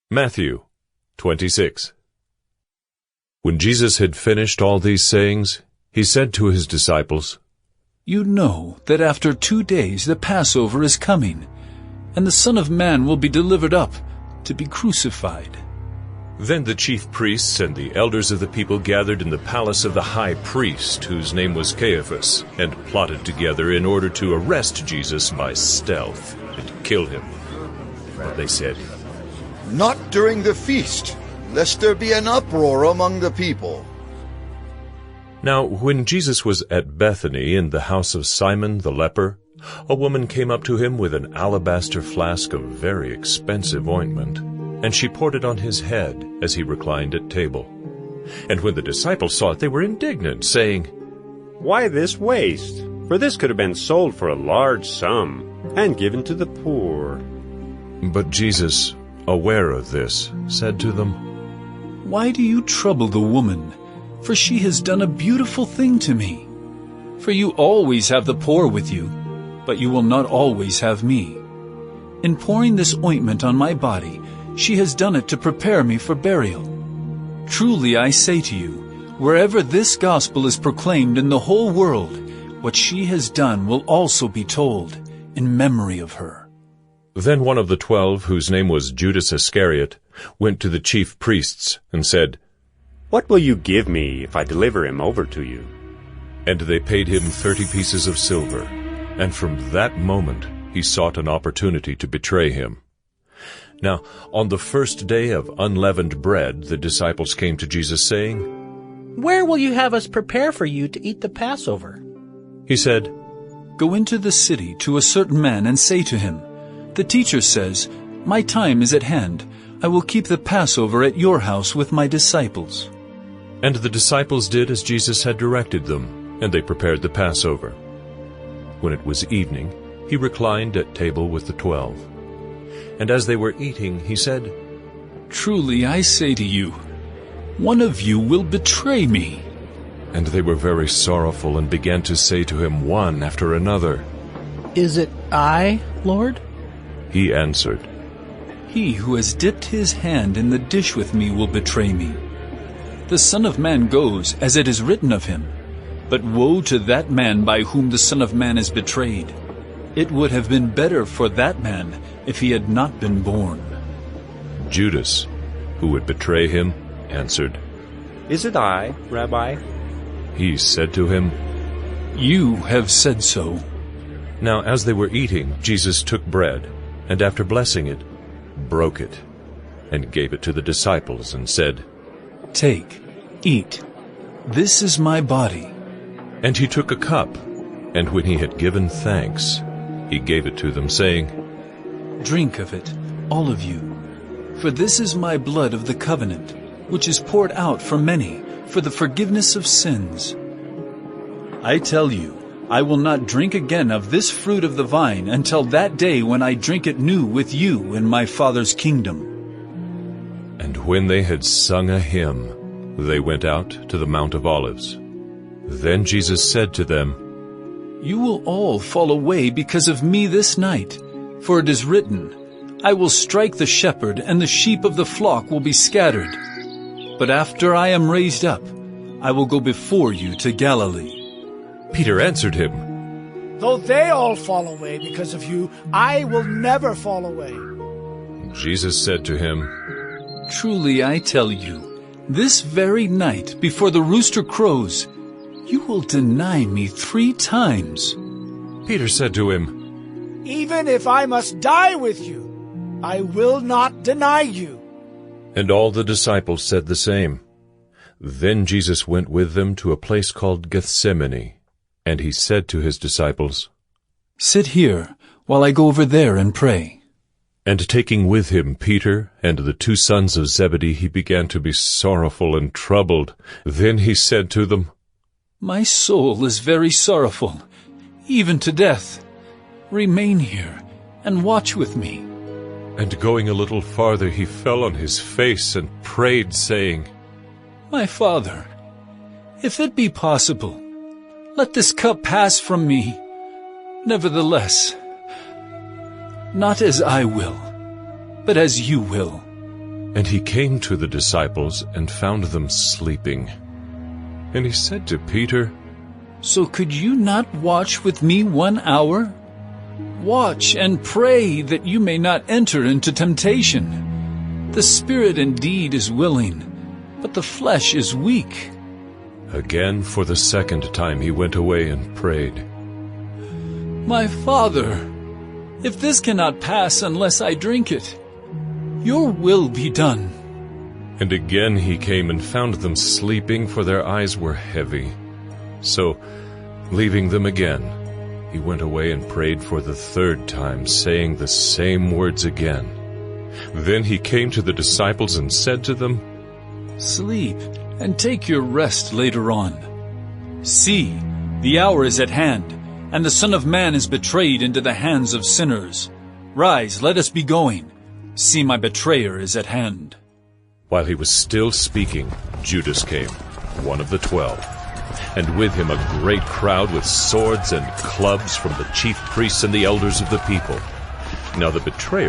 Matthew 26. When Jesus had finished all these sayings, he said to his disciples, "You know that after 2 days the Passover is coming, and the Son of Man will be delivered up to be crucified." Then the chief priests and the elders of the people gathered in the palace of the high priest, whose name was Caiaphas, and plotted together in order to arrest Jesus by stealth and kill him. But they said, "Not during the feast, lest there be an uproar among the people." Now when Jesus was at Bethany in the house of Simon the leper, a woman came up to him with an alabaster flask of very expensive ointment, and she poured it on his head as he reclined at table. And when the disciples saw it, they were indignant, saying, "Why this waste? For this could have been sold for a large sum and given to the poor." But Jesus, aware of this, said to them, "Why do you trouble the woman? For she has done a beautiful thing to me. For you always have the poor with you, but you will not always have me. In pouring this ointment on my body, she has done it to prepare me for burial. Truly I say to you, wherever this gospel is proclaimed in the whole world, what she has done will also be told in memory of her." Then one of the 12, whose name was Judas Iscariot, went to the chief priests and said, "What will you give me if I deliver him over to you?" And they paid him 30 pieces of silver, and from that moment he sought an opportunity to betray him. Now, on the first day of unleavened bread, the disciples came to Jesus, saying, "Where will you have us prepare for you to eat the Passover?" He said, "Go into the city to a certain man and say to him, 'The teacher says, my time is at hand. I will keep the Passover at your house with my disciples.'" And the disciples did as Jesus had directed them, and they prepared the Passover. When it was evening, he reclined at table with the 12. And as they were eating, he said, "Truly I say to you, one of you will betray me." And they were very sorrowful and began to say to him one after another, "Is it I, Lord?" He answered, "He who has dipped his hand in the dish with me will betray me. The Son of Man goes as it is written of him, but woe to that man by whom the Son of Man is betrayed. It would have been better for that man if he had not been born." Judas, who would betray him, answered, "Is it I, Rabbi?" He said to him, "You have said so." Now as they were eating, Jesus took bread, and after blessing it, broke it, and gave it to the disciples, and said, "Take, eat. This is my body." And he took a cup, and when he had given thanks, he gave it to them, saying, "Drink of it, all of you. For this is my blood of the covenant, which is poured out for many for the forgiveness of sins. I tell you, I will not drink again of this fruit of the vine until that day when I drink it new with you in my Father's kingdom." And when they had sung a hymn, they went out to the Mount of Olives. Then Jesus said to them, "You will all fall away because of me this night, for it is written, I will strike the shepherd, and the sheep of the flock will be scattered. But after I am raised up, I will go before you to Galilee." Peter answered him, "Though they all fall away because of you, I will never fall away." Jesus said to him, "Truly I tell you, this very night before the rooster crows, you will deny me 3 times. Peter said to him, "Even if I must die with you, I will not deny you." And all the disciples said the same. Then Jesus went with them to a place called Gethsemane, and he said to his disciples, "Sit here while I go over there and pray." And taking with him Peter and the 2 sons of Zebedee, he began to be sorrowful and troubled. Then he said to them, "My soul is very sorrowful, even to death. Remain here and watch with me." And going a little farther, he fell on his face and prayed, saying, "My Father, if it be possible, let this cup pass from me. Nevertheless, not as I will, but as you will." And he came to the disciples and found them sleeping. And he said to Peter, So could you not watch with me 1 hour? Watch and pray that you may not enter into temptation. The spirit indeed is willing, but the flesh is weak. Again, for the second time, he went away and prayed, My Father, if this cannot pass unless I drink it, your will be done. And again he came and found them sleeping, for their eyes were heavy. So, leaving them again, he went away and prayed for the third time, saying the same words again. Then he came to the disciples and said to them, Sleep and take your rest later on. See, the hour is at hand, and the Son of Man is betrayed into the hands of sinners. Rise, let us be going. See, my betrayer is at hand. While he was still speaking, Judas came, one of the 12, and with him a great crowd with swords and clubs from the chief priests and the elders of the people. Now the betrayer